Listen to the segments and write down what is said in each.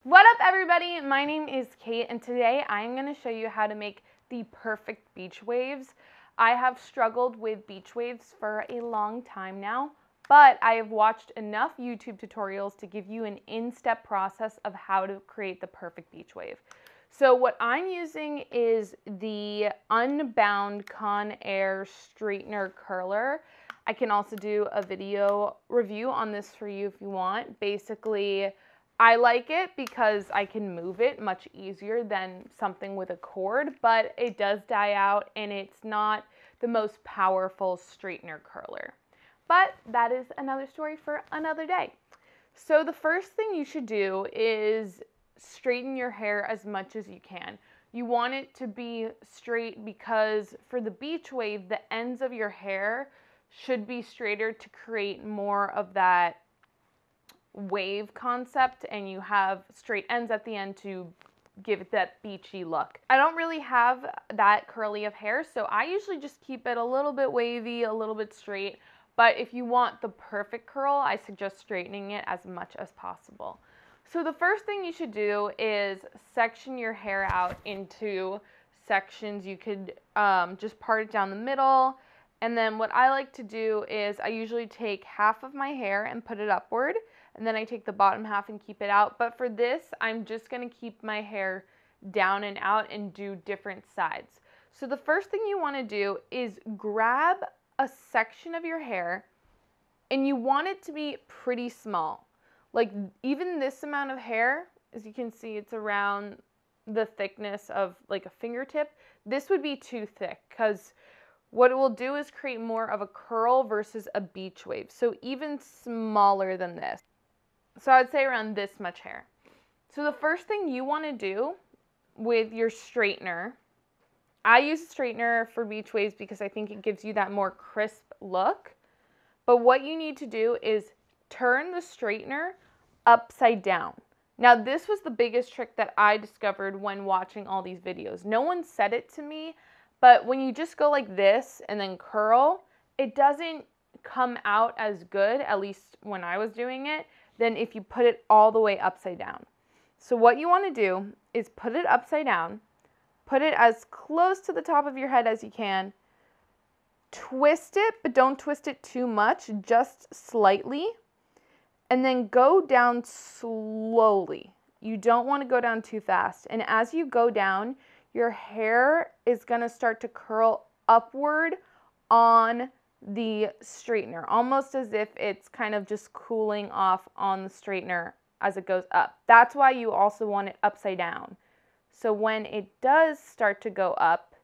What up, everybody? My name is Kate, and today I'm going to show you how to make the perfect beach waves. I have struggled with beach waves for a long time now, but I have watched enough YouTube tutorials to give you an in-step process of how to create the perfect beach wave. So what I'm using is the Unbound Conair Straightener Curler. I can also do a video review on this for you if you want. Basically, I like it because I can move it much easier than something with a cord, but it does die out and it's not the most powerful straightener curler. But that is another story for another day. So the first thing you should do is straighten your hair as much as you can. You want it to be straight because for the beach wave, the ends of your hair should be straighter to create more of that wave concept, and you have straight ends at the end to give it that beachy look. I don't really have that curly of hair, so I usually just keep it a little bit wavy, a little bit straight, but if you want the perfect curl, I suggest straightening it as much as possible. So the first thing you should do is section your hair out into sections. You could just part it down the middle, and then what I like to do is I usually take half of my hair and put it upward, and then I take the bottom half and keep it out. But for this, I'm just going to keep my hair down and out and do different sides. So the first thing you want to do is grab a section of your hair, and you want it to be pretty small. Like even this amount of hair, as you can see, it's around the thickness of like a fingertip. This would be too thick because what it will do is create more of a curl versus a beach wave. So even smaller than this. So I'd say around this much hair. So the first thing you want to do with your straightener, I use a straightener for beach waves because I think it gives you that more crisp look. But what you need to do is turn the straightener upside down. Now this was the biggest trick that I discovered when watching all these videos. No one said it to me, but when you just go like this and then curl, it doesn't come out as good, at least when I was doing it, than if you put it all the way upside down. So what you want to do is put it upside down, put it as close to the top of your head as you can, twist it, but don't twist it too much, just slightly, and then go down slowly. You don't want to go down too fast. And as you go down, your hair is going to start to curl upward on the straightener, almost as if it's kind of just cooling off on the straightener as it goes up. That's why you also want it upside down. So when it does start to go up,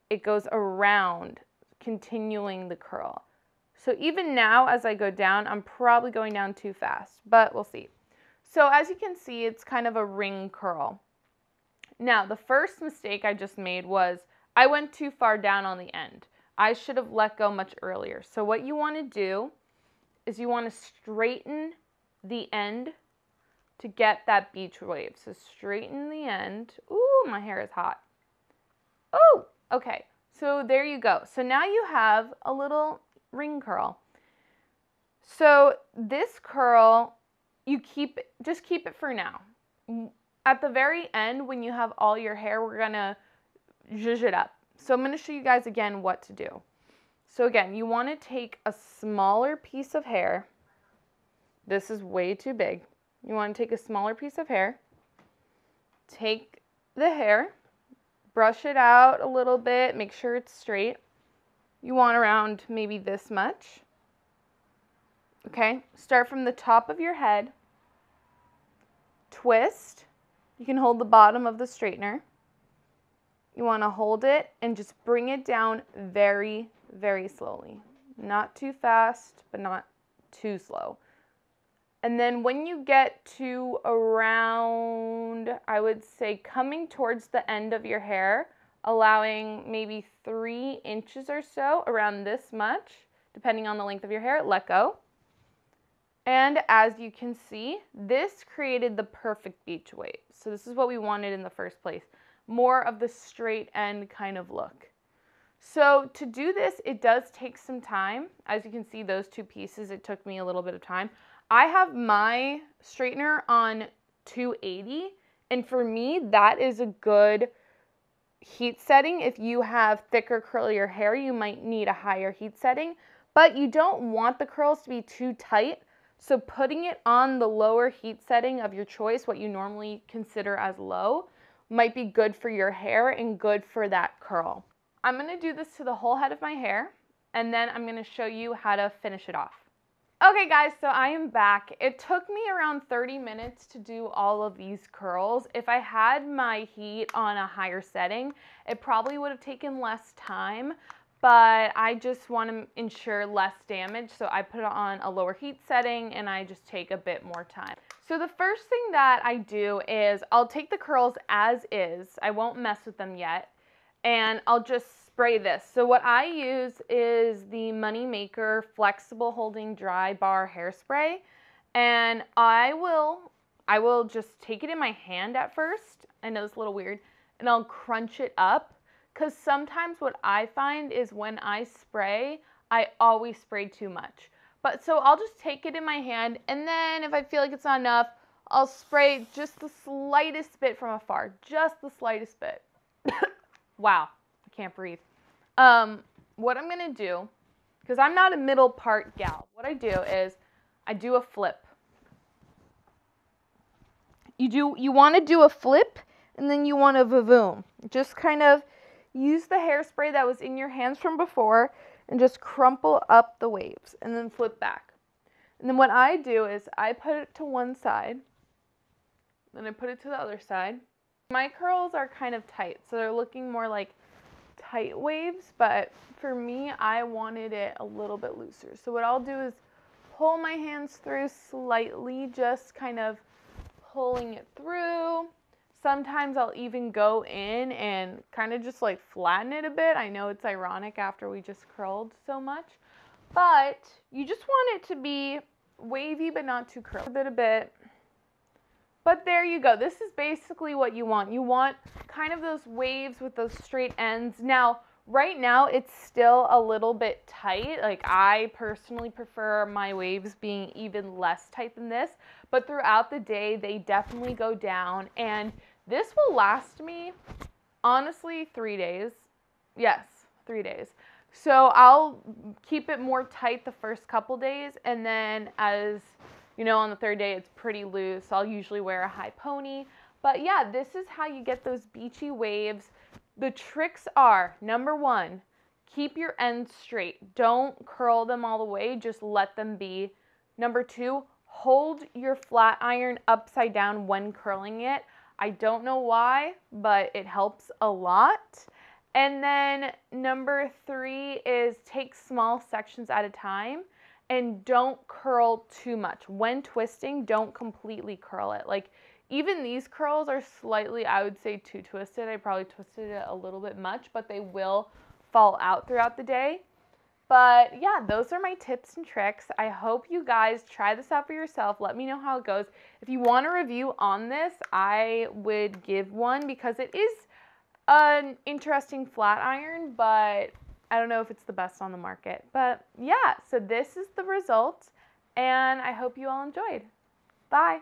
it goes around, continuing the curl. So even now as I go down, I'm probably going down too fast, but we'll see. So as you can see, it's kind of a ring curl. Now, the first mistake I just made was I went too far down on the end. I should have let go much earlier. So what you want to do is you want to straighten the end to get that beach wave. So straighten the end. Ooh, my hair is hot. Oh, okay. So there you go. So now you have a little ring curl. So this curl, just keep it for now. At the very end, when you have all your hair, we're gonna zhuzh it up. So I'm gonna show you guys again what to do. So again, you wanna take a smaller piece of hair. This is way too big. You wanna take a smaller piece of hair, take the hair, brush it out a little bit, make sure it's straight. You want around maybe this much. Okay, start from the top of your head, twist. You can hold the bottom of the straightener. You want to hold it and just bring it down very, very slowly. Not too fast, but not too slow. And then when you get to around, I would say coming towards the end of your hair, allowing maybe 3 inches or so, around this much, depending on the length of your hair, let go. And as you can see, this created the perfect beach wave. So this is what we wanted in the first place. More of the straight end kind of look. So to do this, it does take some time. As you can see, those two pieces, it took me a little bit of time. I have my straightener on 280. And for me, that is a good heat setting. If you have thicker, curlier hair, you might need a higher heat setting, but you don't want the curls to be too tight. So putting it on the lower heat setting of your choice, what you normally consider as low, might be good for your hair and good for that curl. I'm going to do this to the whole head of my hair, and then I'm going to show you how to finish it off. Okay guys, so I am back. It took me around 30 minutes to do all of these curls. If I had my heat on a higher setting, it probably would have taken less time, but I just want to ensure less damage, so I put it on a lower heat setting and I just take a bit more time. So the first thing that I do is I'll take the curls as is. I won't mess with them yet, and I'll just spray this. So what I use is the Money Maker Flexible Holding Drybar Hairspray, and I will just take it in my hand at first. I know it's a little weird, and I'll crunch it up, because sometimes what I find is when I spray, I always spray too much. But so I'll just take it in my hand, and then if I feel like it's not enough, I'll spray just the slightest bit from afar, just the slightest bit. Wow. Can't breathe. What I'm gonna do, because I'm not a middle part gal, what I do is I do a flip. You want to do a flip, and then you want to vavoom. Just kind of use the hairspray that was in your hands from before and just crumple up the waves and then flip back. And then what I do is I put it to one side, then I put it to the other side. My curls are kind of tight, so they're looking more like tight waves, but for me, I wanted it a little bit looser. So what I'll do is pull my hands through slightly, just kind of pulling it through. Sometimes I'll even go in and kind of just like flatten it a bit. I know it's ironic after we just curled so much, but you just want it to be wavy but not too curly. A bit. But there you go. This is basically what you want. You want kind of those waves with those straight ends. Now, right now, it's still a little bit tight. Like, I personally prefer my waves being even less tight than this. But throughout the day, they definitely go down. And this will last me, honestly, 3 days. Yes, 3 days. So I'll keep it more tight the first couple days. And then as you know, on the third day, it's pretty loose. I'll usually wear a high pony. But yeah, this is how you get those beachy waves. The tricks are, number one, keep your ends straight. Don't curl them all the way. Just let them be. Number two, hold your flat iron upside down when curling it. I don't know why, but it helps a lot. And then number three is take small sections at a time. And don't curl too much. When twisting, don't completely curl it. Like, even these curls are slightly, I would say, too twisted. I probably twisted it a little bit much, but they will fall out throughout the day. But yeah, those are my tips and tricks. I hope you guys try this out for yourself. Let me know how it goes. If you want a review on this, I would give one, because it is an interesting flat iron, but I don't know if it's the best on the market. But yeah, so this is the result, and I hope you all enjoyed. Bye.